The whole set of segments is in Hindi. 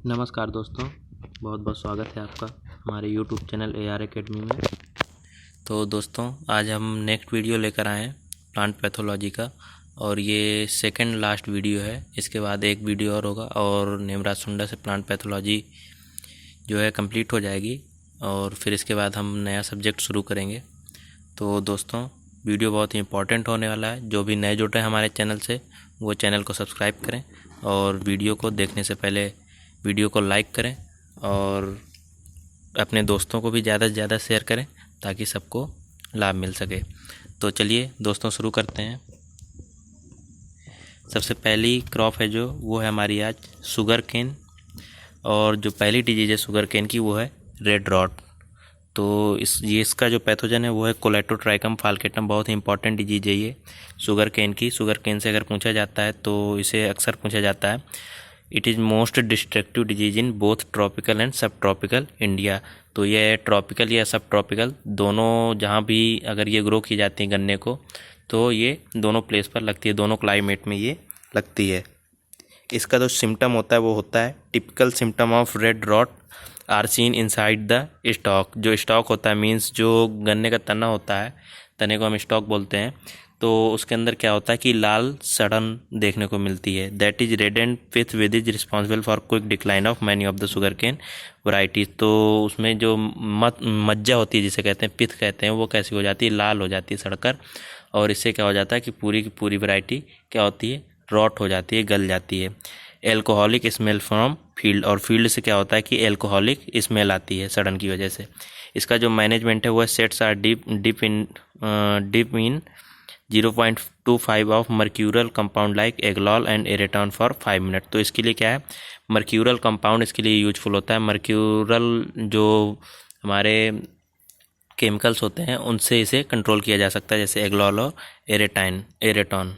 नमस्कार दोस्तों, बहुत बहुत स्वागत है आपका हमारे यूट्यूब चैनल AR एकेडमी में। तो दोस्तों, आज हम नेक्स्ट वीडियो लेकर आए हैं प्लांट पैथोलॉजी का, और ये सेकंड लास्ट वीडियो है। इसके बाद एक वीडियो और होगा और नेमराज सुंडा से प्लांट पैथोलॉजी जो है कंप्लीट हो जाएगी, और फिर इसके बाद हम नया सब्जेक्ट शुरू करेंगे। तो दोस्तों, वीडियो बहुत ही इंपॉर्टेंट होने वाला है। जो भी नए जुड़े हैं हमारे चैनल से, वो चैनल को सब्सक्राइब करें और वीडियो को देखने से पहले वीडियो को लाइक करें और अपने दोस्तों को भी ज़्यादा से ज़्यादा शेयर करें ताकि सबको लाभ मिल सके। तो चलिए दोस्तों, शुरू करते हैं। सबसे पहली क्रॉप है जो, वो है हमारी आज शुगर केन, और जो पहली डिजीज है शुगर केन की वो है रेड रॉट। तो इसका जो पैथोजन है वो है कोलेटोट्राइकम फाल्केटम। बहुत ही इंपॉर्टेंट डिजीज है ये शुगर केन की। शुगर केन से अगर पूछा जाता है तो इसे अक्सर पूछा जाता है। It is most destructive disease in both tropical and सब ट्रॉपिकल इंडिया। तो ये ट्रॉपिकल या सब ट्रॉपिकल दोनों, जहाँ भी अगर ये ग्रो की जाती है गन्ने को, तो ये दोनों प्लेस पर लगती है, दोनों क्लाइमेट में ये लगती है। इसका जो सिम्टम होता है वो होता है typical symptom of red rot are seen inside the stalk. जो स्टॉक होता है मीन्स जो गन्ने का तना होता है, तने को हम स्टॉक बोलते हैं, तो उसके अंदर क्या होता है कि लाल सड़न देखने को मिलती है। That is red and pith with is responsible for quick decline of many of the sugar cane varieties. तो उसमें जो मज्जा होती है, जिसे कहते हैं पिथ कहते हैं, वो कैसी हो जाती है, लाल हो जाती है सड़कर, और इससे क्या हो जाता है कि पूरी की पूरी वैरायटी क्या होती है, रॉट हो जाती है, गल जाती है। एल्कोहलिक स्मेल फ्रॉम फील्ड, और फील्ड से क्या होता है कि एल्कोहलिक स्मेल आती है सड़न की वजह से। इसका जो मैनेजमेंट है वो sets are dip in 0.25 of mercurial compound like Aglol and Aretan for 5 minute. तो इसके लिए क्या है, मर्क्यूरल कंपाउंड इसके लिए यूजफुल होता है। मर्क्यूरल जो हमारे केमिकल्स होते हैं उनसे इसे कंट्रोल किया जा सकता है, जैसे एग्लॉल और एरेटॉन।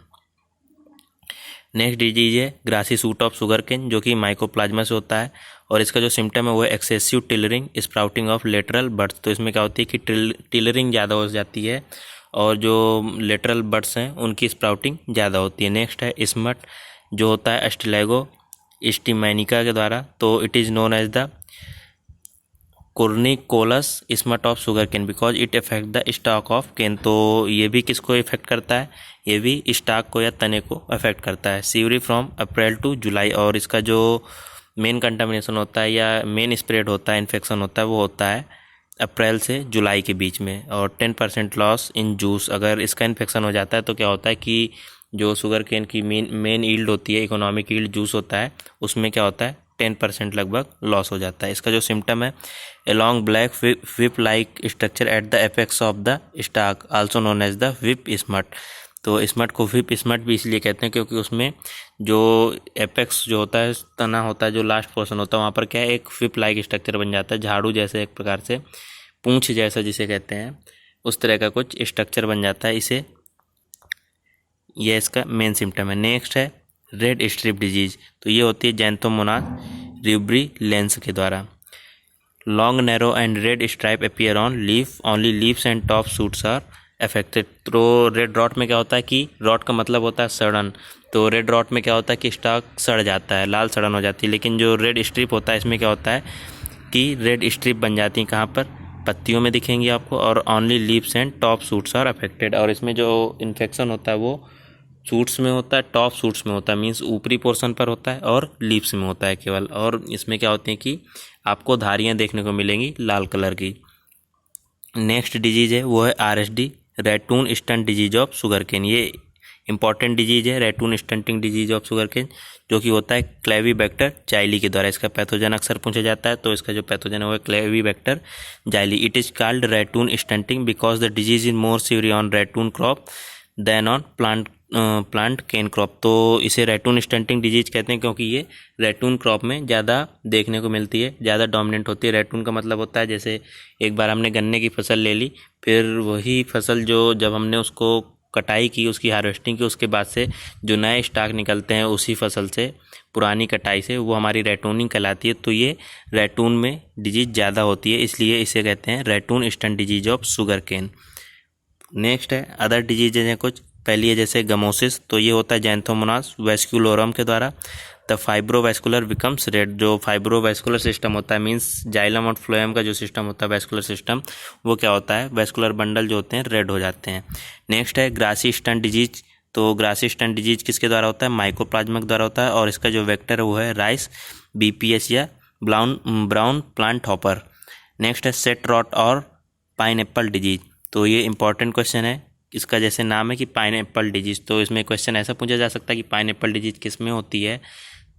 नेक्स्ट डिजीज है grassy shoot of sugar cane, जो कि माइकोप्लाज्मा से होता है, और इसका जो सिम्टम है वो है excessive tillering sprouting of lateral buds. तो इसमें क्या होती है कि टिलरिंग ज़्यादा हो जाती है और जो लेटरल बड्स हैं उनकी स्प्राउटिंग ज़्यादा होती है। नेक्स्ट है स्मट, जो होता है एस्टिलैगो स्टिमैनिका के द्वारा। तो it is known as the culmicolous smut of sugar cane because it affect the stalk of cane. तो ये भी किसको इफेक्ट करता है, ये भी स्टॉक को या तने को अफेक्ट करता है। सीवरी फ्रॉम अप्रैल टू जुलाई, और इसका जो मेन कंटामिनेशन होता है या मेन स्प्रेड होता है, इन्फेक्शन होता है, वो होता है अप्रैल से जुलाई के बीच में। और 10% लॉस इन जूस, अगर इसका इन्फेक्शन हो जाता है तो क्या होता है कि जो शुगर केन की मेन ईल्ड होती है, इकोनॉमिक ईल्ड जूस होता है, उसमें क्या होता है 10% लगभग लॉस हो जाता है। इसका जो सिम्टम है along black whip like structure at the apex of the stalk also known as the whip smut. तो स्मट को विप स्मट भी इसलिए कहते हैं क्योंकि उसमें जो एपेक्स जो होता है, तना होता है, जो लास्ट पोर्शन होता है, वहाँ पर क्या है, एक विप लाइक स्ट्रक्चर बन जाता है, झाड़ू जैसे, एक प्रकार से पूंछ जैसा जिसे कहते हैं, उस तरह का कुछ स्ट्रक्चर बन जाता है इसे। यह इसका मेन सिम्टम है। नेक्स्ट है रेड स्ट्रिप डिजीज, तो ये होती है जैंथोमोनास रूब्रिलेंस के द्वारा। Long narrow and red stripe appear on leaf, only leaves and top shoots are affected. तो रेड रॉट में क्या होता है कि रॉट का मतलब होता है सड़न, तो रेड रॉट में क्या होता है कि स्टॉक सड़ जाता है, लाल सड़न हो जाती है। लेकिन जो रेड स्ट्रिप होता है, इसमें क्या होता है कि रेड स्ट्रिप बन जाती है, कहाँ पर, पत्तियों में दिखेंगी आपको, और only leaves and top shoots are affected. और इसमें जो इन्फेक्शन होता है वो शूट्स में होता है, टॉप शूट्स में होता है, मीन्स ऊपरी पोर्शन पर होता है, और लीव्स में होता है केवल। और इसमें क्या होती है कि आपको धारियाँ देखने को मिलेंगी लाल कलर की। नेक्स्ट डिजीज है वो है RSD, ratoon stunt disease of sugar cane. ये इंपॉर्टेंट डिजीज है, ratoon stunting disease of sugar cane, जो कि होता है क्लेवीबैक्टर जाइली के द्वारा। इसका पैथोजन अक्सर पूछा जाता है, तो इसका जो पैथोजन है वो है Clavibacter xyli. It is called ratoon stunting because the disease is more severe on ratoon crop than on plant cane crop. तो इसे रैटून स्टंटिंग डिजीज कहते हैं क्योंकि ये रैटून क्रॉप में ज़्यादा देखने को मिलती है, ज़्यादा डोमिनेंट होती है। रैटून का मतलब होता है जैसे एक बार हमने गन्ने की फसल ले ली, फिर वही फसल जो जब हमने उसको कटाई की, उसकी हार्वेस्टिंग की, उसके बाद से जो नए स्टॉक निकलते हैं उसी फसल से, पुरानी कटाई से, वो हमारी रैटूनिंग कहलाती है। तो ये रैटून में डिजीज ज़्यादा होती है, इसलिए इसे कहते हैं ratoon stunt disease of sugar cane. Next है अदर डिजीजेज हैं कुछ। पहली है जैसे गमोसिस, तो ये होता है जैंथोमोनास वेस्क्यूलोरम के द्वारा। The fibrovascular becomes red. जो फाइब्रोवैस्कुलर सिस्टम होता है मीन्स जाइलम और फ्लोएम का जो सिस्टम होता है वैस्कुलर सिस्टम, वो क्या होता है, वैस्कुलर बंडल जो होते हैं रेड हो जाते हैं। नेक्स्ट है ग्रासी स्टन डिजीज। तो ग्रासी स्टन डिजीज किसके द्वारा होता है, माइकोप्लाज्मा के द्वारा होता है, और इसका जो वेक्टर है वो है राइस बीपीएस या ब्राउन प्लांट हॉपर। नेक्स्ट है सेट रॉट और पाइनएप्पल डिजीज। तो ये इंपॉर्टेंट क्वेश्चन है, इसका जैसे नाम है कि पाइनएप्पल डिजीज, तो इसमें क्वेश्चन ऐसा पूछा जा सकता है कि पाइनएप्पल डिजीज किस में होती है,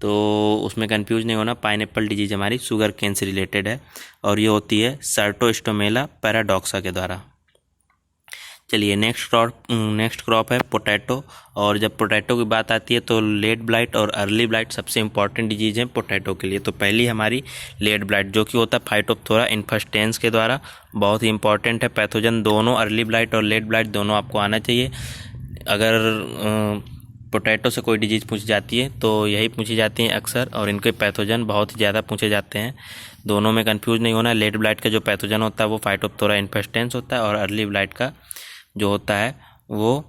तो उसमें कंफ्यूज नहीं होना। पाइनएप्पल डिजीज हमारी शुगर केन से रिलेटेड है और ये होती है सर्टोस्टोमेला पैराडॉक्सा के द्वारा। चलिए नेक्स्ट क्रॉप है पोटैटो। और जब पोटैटो की बात आती है तो लेट ब्लाइट और अर्ली ब्लाइट सबसे इंपॉर्टेंट डिजीज है पोटैटो के लिए। तो पहली हमारी लेट ब्लाइट जो कि होता है फाइटोप्थोरा इन्फेस्टेंस के द्वारा, बहुत ही इंपॉर्टेंट है पैथोजन। दोनों अर्ली ब्लाइट और लेट ब्लाइट दोनों आपको आना चाहिए। अगर पोटैटो से कोई डिजीज पूछी जाती है तो यही पूछी जाती है अक्सर, और इनके पैथोजन बहुत ही ज़्यादा पूछे जाते हैं। दोनों में कंफ्यूज नहीं होना। लेट ब्लाइट का जो पैथोजन होता है वो फाइटोप्थोरा इन्फेस्टेंस होता है, और अर्ली ब्लाइट का जो होता है वो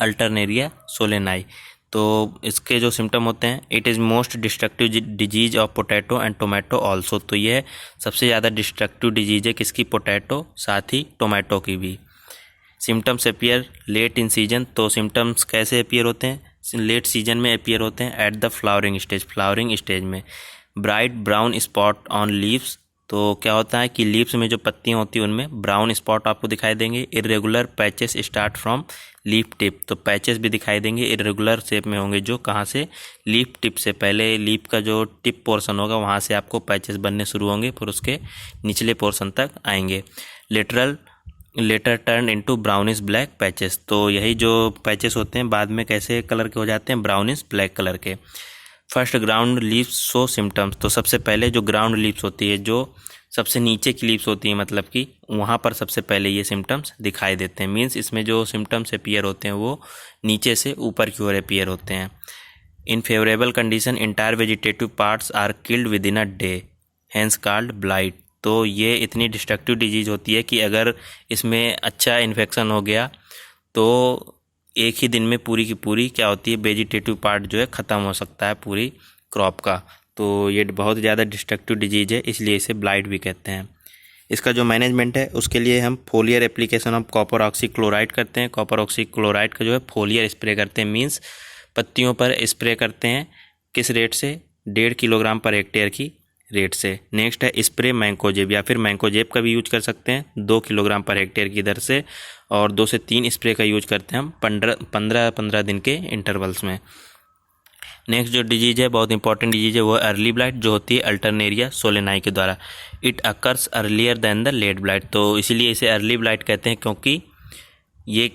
अल्टरनेरिया सोलेनाई। तो इसके जो सिम्टम होते हैं, it is most destructive disease of potato and tomato also. तो ये सबसे ज़्यादा डिस्ट्रक्टिव डिजीज है किसकी, पोटैटो, साथ ही टोमेटो की भी। Symptoms appear late in season. तो सिम्टम्स कैसे अपीयर होते हैं, लेट सीजन में अपीयर होते हैं एट द फ्लावरिंग स्टेज में। Bright brown spot on leaves. तो क्या होता है कि लीव्स में जो पत्तियां होती हैं उनमें ब्राउन स्पॉट आपको दिखाई देंगे। Irregular patches start from leaf tip. तो पैचेस भी दिखाई देंगे, इरेगुलर शेप में होंगे, जो कहाँ से, लीफ टिप से, पहले लीफ का जो टिप पोर्शन होगा वहाँ से आपको पैचेस बनने शुरू होंगे, फिर उसके निचले पोर्शन तक आएंगे। Later turn into brownish black patches. तो यही जो पैचेस होते हैं बाद में कैसे कलर के हो जाते हैं, ब्राउनिश ब्लैक कलर के। First ground leaves show symptoms. तो सबसे पहले जो ग्राउंड लीव्स होती है, जो सबसे नीचे की लीव्स होती है, मतलब कि वहाँ पर सबसे पहले ये सिम्टम्स दिखाई देते हैं। मीन्स इसमें जो सिम्टम्स अपीयर होते हैं वो नीचे से ऊपर की ओर अपीयर होते हैं। In favourable condition entire vegetative parts are killed within a day, hence called blight. तो ये इतनी डिस्ट्रक्टिव डिजीज होती है कि अगर इसमें अच्छा इन्फेक्शन हो गया तो एक ही दिन में पूरी की पूरी क्या होती है, वेजिटेटिव पार्ट जो है ख़त्म हो सकता है पूरी क्रॉप का। तो ये बहुत ज़्यादा डिस्ट्रक्टिव डिजीज है, इसलिए इसे ब्लाइट भी कहते हैं। इसका जो मैनेजमेंट है उसके लिए हम फोलियर एप्लीकेशन ऑफ कॉपर ऑक्सीक्लोराइड करते हैं। कॉपर ऑक्सीक्लोराइड का जो है फोलियर स्प्रे करते हैं, मीन्स पत्तियों पर स्प्रे करते हैं। किस रेट से, 1.5 किलोग्राम पर हेक्टेयर की रेट से। नेक्स्ट है स्प्रे मैंकोजेब, या फिर मैंकोजेब का भी यूज कर सकते हैं 2 किलोग्राम पर हेक्टेयर की दर से, और 2 से 3 स्प्रे का यूज करते हैं हम 15 दिन के इंटरवल्स में। नेक्स्ट जो डिजीज है, बहुत इंपॉर्टेंट डिजीज है, वो अर्ली ब्लाइट, जो होती है अल्टरनेरिया सोलेनाई के द्वारा। It occurs earlier than the late blight. तो इसीलिए इसे अर्ली ब्लाइट कहते हैं, क्योंकि ये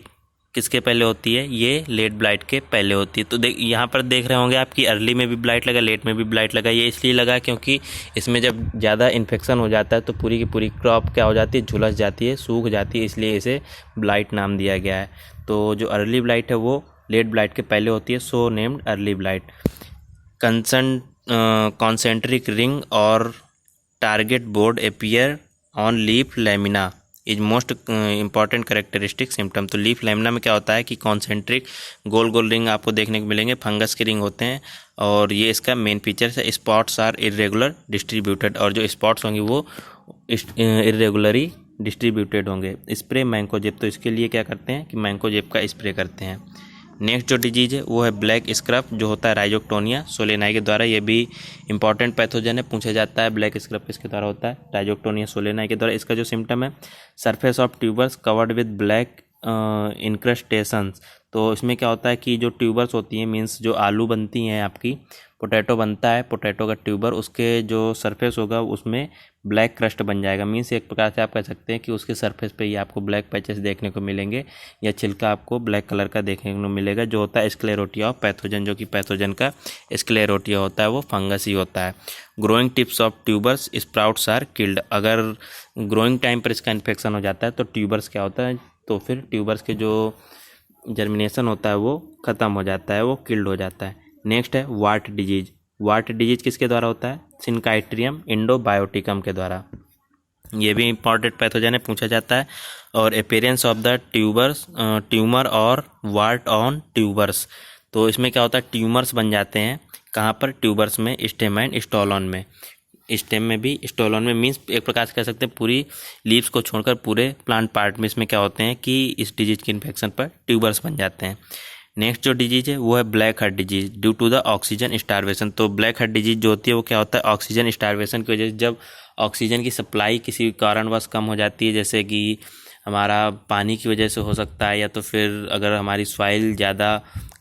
किसके पहले होती है, ये लेट ब्लाइट के पहले होती है। तो यहाँ पर देख रहे होंगे आपकी अर्ली में भी ब्लाइट लगा, लेट में भी ब्लाइट लगा। ये इसलिए लगा क्योंकि इसमें जब ज़्यादा इन्फेक्शन हो जाता है तो पूरी की पूरी क्रॉप क्या हो जाती है, झुलस जाती है, सूख जाती है, इसलिए इसे ब्लाइट नाम दिया गया है। तो जो अर्ली ब्लाइट है वो लेट ब्लाइट के पहले होती है, so named early blight. Concentric ring और target board appear on leaf lamina is most important characteristic symptom. तो लीफ लैमिना में क्या होता है कि कॉन्सेंट्रिक गोल गोल रिंग आपको देखने को मिलेंगे, फंगस के रिंग होते हैं, और ये इसका मेन फीचर है। स्पॉट्स आर इरेगुलर डिस्ट्रीब्यूटेड, और जो स्पॉट्स होंगे वो इरेगुलरली डिस्ट्रीब्यूटेड होंगे। स्प्रे मैंकोजेब, तो इसके लिए क्या करते हैं कि मैंकोजेब का स्प्रे करते हैं। नेक्स्ट जो डिजीज है वो है ब्लैक स्क्रफ, जो होता है राइजोक्टोनिया सोलेनाई के द्वारा। ये भी इंपॉर्टेंट पैथोजन है, पूछा जाता है ब्लैक स्क्रफ किसके द्वारा होता है, राइजोक्टोनिया सोलेनाई के द्वारा। इसका जो सिम्टम है, surface of tubers covered with black incrustations. तो इसमें क्या होता है कि जो ट्यूबर्स होती हैं, मीन्स जो आलू बनती हैं आपकी, पोटैटो बनता है, पोटैटो का ट्यूबर, उसके जो सरफेस होगा उसमें ब्लैक क्रस्ट बन जाएगा। मीन्स एक प्रकार से आप कह सकते हैं कि उसके सरफेस पे ही आपको ब्लैक पैचेस देखने को मिलेंगे, या छिलका आपको ब्लैक कलर का देखने को मिलेगा, जो होता है स्क्लेरोटिया ऑफ पैथोजन। जो कि पैथोजन का स्क्लेरोटिया होता है वो फंगस ही होता है। Growing tips of tubers sprouts are killed. अगर ग्रोइंग टाइम पर इसका इन्फेक्शन हो जाता है तो ट्यूबर्स क्या होता है, तो फिर ट्यूबर्स के जो जर्मिनेशन होता है वो ख़त्म हो जाता है, वो किल्ड हो जाता है। नेक्स्ट है वार्ट डिजीज। वार्ट डिजीज किसके द्वारा होता है, सिनकाइट्रियम इंडोबायोटिकम के द्वारा। ये भी इंपॉर्टेंट पैथोजन है, पूछा जाता है। और अपीयरेंस ऑफ द ट्यूमर और वार्ट ऑन ट्यूबर्स। तो इसमें क्या होता है, ट्यूमर्स बन जाते हैं। कहाँ पर, ट्यूबर्स में, स्टेम एंड स्टोलन में। स्टेम में भी, स्टोलन में, मीन्स एक प्रकार से कह सकते हैं पूरी लीव्स को छोड़कर पूरे प्लांट पार्ट में इसमें क्या होते हैं कि इस डिजीज के इन्फेक्शन पर ट्यूबर्स बन जाते हैं। नेक्स्ट जो डिजीज है वो है black heart disease due to the oxygen starvation. तो ब्लैक हार्ट डिजीज जो होती है वो क्या होता है, ऑक्सीजन स्टारवेशन की वजह से, जब ऑक्सीजन की सप्लाई किसी कारणवश कम हो जाती है, जैसे कि हमारा पानी की वजह से हो सकता है, या तो फिर अगर हमारी सॉइल ज़्यादा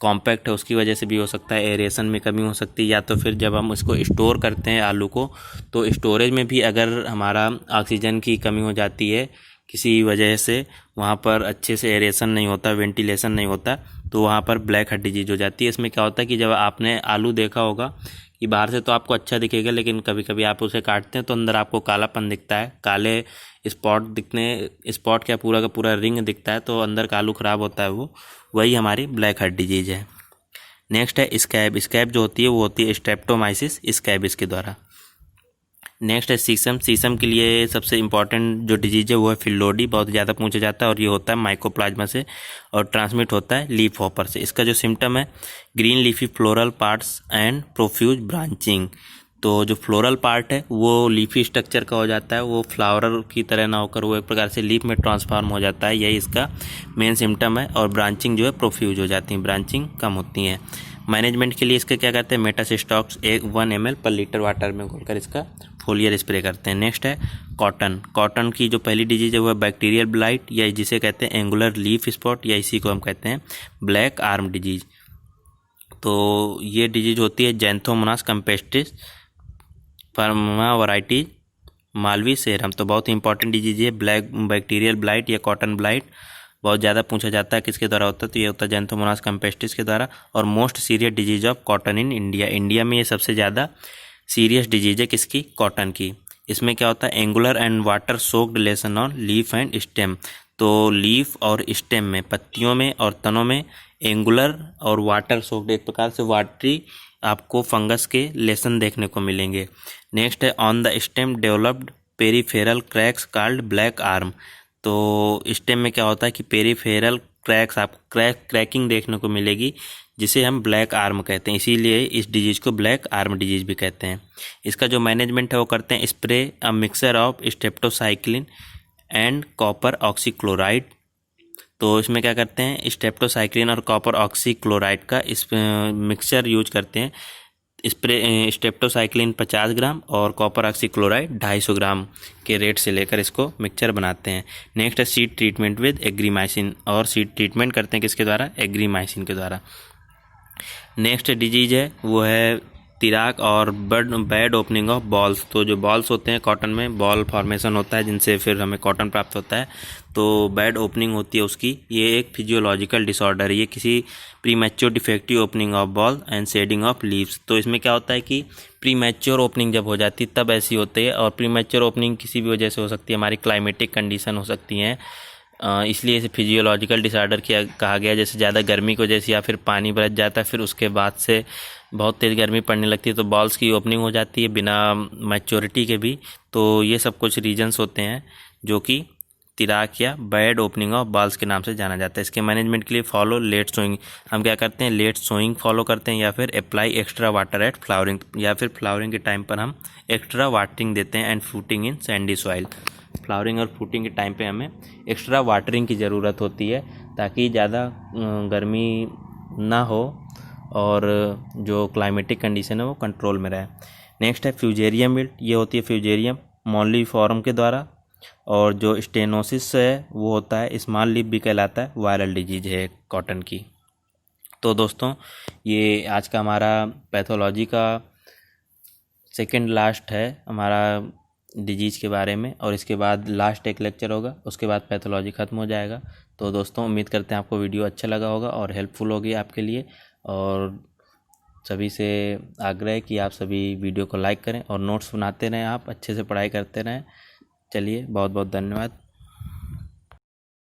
कॉम्पैक्ट है उसकी वजह से भी हो सकता है, एरेशन में कमी हो सकती है, या तो फिर जब हम इसको स्टोर करते हैं आलू को, तो स्टोरेज में भी अगर हमारा ऑक्सीजन की कमी हो जाती है किसी वजह से, वहाँ पर अच्छे से एरेशन नहीं होता, वेंटिलेशन नहीं होता, तो वहाँ पर ब्लैक हार्ट डिजीज हो जाती है। इसमें क्या होता है कि जब आपने आलू देखा होगा कि बाहर से तो आपको अच्छा दिखेगा, लेकिन कभी कभी आप उसे काटते हैं तो अंदर आपको कालापन दिखता है, काले स्पॉट क्या पूरा का पूरा रिंग दिखता है, तो अंदर का आलू ख़राब होता है, वो वही हमारी ब्लैक हार्ट डिजीज है। नेक्स्ट है स्कैब। स्कैब जो होती है वो होती है स्ट्रेप्टोमाइसिस स्कैबिस के द्वारा। नेक्स्ट है सीसम। सीसम के लिए सबसे इंपॉर्टेंट जो डिजीज है वो है फिलोडी, बहुत ज़्यादा पूछा जाता है, और ये होता है माइकोप्लाज्मा से और ट्रांसमिट होता है लीफ हॉपर से। इसका जो सिम्टम है, green leafy floral parts and profuse branching. तो जो फ्लोरल पार्ट है वो लीफी स्ट्रक्चर का हो जाता है, वो फ्लावर की तरह ना होकर वो एक प्रकार से लीफ में ट्रांसफॉर्म हो जाता है, यही इसका मेन सिम्टम है। और ब्रांचिंग जो है प्रोफ्यूज हो जाती है, ब्रांचिंग कम होती है। मैनेजमेंट के लिए इसके क्या कहते हैं, मेटासिस्टॉक्स 1 ml पर लीटर वाटर में घोलकर इसका फोलियर स्प्रे करते हैं। नेक्स्ट है कॉटन। कॉटन की जो पहली डिजीज है वो है बैक्टीरियल ब्लाइट, या जिसे कहते हैं एंगुलर लीफ स्पॉट, या इसी को हम कहते हैं ब्लैक आर्म डिजीज। तो ये डिजीज होती है जैंथोमोनास कैम्पेस्ट्रिस फर्मा वैरायटी मालवी सेरम। तो बहुत ही इंपॉर्टेंट डिजीज है ब्लैक बैक्टीरियल ब्लाइट या कॉटन ब्लाइट, बहुत ज़्यादा पूछा जाता है किसके द्वारा होता है, तो ये होता है जैंथोमोनास कैम्पेस्ट्रिस के द्वारा। और most serious disease of cotton in India. India में ये सबसे ज़्यादा सीरियस डिजीज है किसकी, कॉटन की। इसमें क्या होता है, angular and water soaked lesson on leaf and stem. तो लीफ और स्टेम में, पत्तियों में और तनों में एंगुलर और वाटर सोक्ड, एक प्रकार से वाटरी आपको फंगस के लेसन देखने को मिलेंगे। नेक्स्ट है on the stem developed peripheral cracks called black arm. तो स्टेम में क्या होता है कि पेरीफेरल क्रैक्स, आपको क्रैकिंग देखने को मिलेगी, जिसे हम ब्लैक आर्म कहते हैं, इसीलिए इस डिजीज को ब्लैक आर्म डिजीज भी कहते हैं। इसका जो मैनेजमेंट है वो करते हैं spray a mixer of streptocycline and copper oxychloride. तो इसमें क्या करते हैं, स्ट्रेप्टोसाइक्लिन और कॉपर ऑक्सीक्लोराइड का इस मिक्सचर यूज करते हैं। स्प्रे स्ट्रेप्टोसाइक्लिन 50 ग्राम और कॉपर ऑक्सीक्लोराइड 250 ग्राम के रेट से लेकर इसको मिक्सचर बनाते हैं। नेक्स्ट है सीड ट्रीटमेंट विद एग्रीमाइसिन, और सीड ट्रीटमेंट करते हैं किसके द्वारा, एग्रीमाइसिन के द्वारा। नेक्स्ट डिजीज है वो है तिराक और बैड ओपनिंग ऑफ बॉल्स। तो जो बॉल्स होते हैं कॉटन में, बॉल फॉर्मेशन होता है जिनसे फिर हमें कॉटन प्राप्त होता है, तो बैड ओपनिंग होती है उसकी। ये एक फिजियोलॉजिकल डिसऑर्डर है, ये किसी premature defective opening of ball and shedding of leaves. तो इसमें क्या होता है कि प्रीमैच्योर ओपनिंग जब हो जाती है तब ऐसी होती है, और प्रीमैच्योर ओपनिंग किसी भी वजह से हो सकती है, हमारी क्लाइमेटिक कंडीशन हो सकती हैं, इसलिए इसे फिजियोलॉजिकल डिसऑर्डर कहा गया। जैसे ज़्यादा गर्मी की वजह से या फिर पानी बरस जाता है, फिर उसके बाद से बहुत तेज़ गर्मी पड़ने लगती है, तो बॉल्स की ओपनिंग हो जाती है बिना मैच्योरिटी के भी। तो ये सब कुछ रीजंस होते हैं जो कि तिराक या बैड ओपनिंग ऑफ बॉल्स के नाम से जाना जाता है। इसके मैनेजमेंट के लिए फॉलो लेट सोइंग, हम क्या करते हैं, लेट सोइंग फॉलो करते हैं, या फिर apply extra water at flowering, या फिर फ्लावरिंग के टाइम पर हम एक्स्ट्रा वाटरिंग देते हैं, and fruiting in Sandy soil. Flowering और फ्रूटिंग के टाइम पे हमें एक्स्ट्रा वाटरिंग की ज़रूरत होती है ताकि ज़्यादा गर्मी ना हो और जो क्लाइमेटिक कंडीशन है वो कंट्रोल में रहे। नेक्स्ट है फ्यूजेरियम विल्ट, ये होती है फ्यूजेरियम मॉलिफॉर्म के द्वारा, और जो स्टेनोसिस है वो होता है स्मॉल लीफ भी कहलाता है, वायरल डिजीज है कॉटन की। तो दोस्तों ये आज का हमारा पैथोलॉजी का सेकंड लास्ट है हमारा डिजीज़ के बारे में, और इसके बाद लास्ट एक लेक्चर होगा, उसके बाद पैथोलॉजी ख़त्म हो जाएगा। तो दोस्तों उम्मीद करते हैं आपको वीडियो अच्छा लगा होगा और हेल्पफुल होगी आपके लिए, और सभी से आग्रह है कि आप सभी वीडियो को लाइक करें और नोट्स बनाते रहें, आप अच्छे से पढ़ाई करते रहें। चलिए बहुत बहुत धन्यवाद।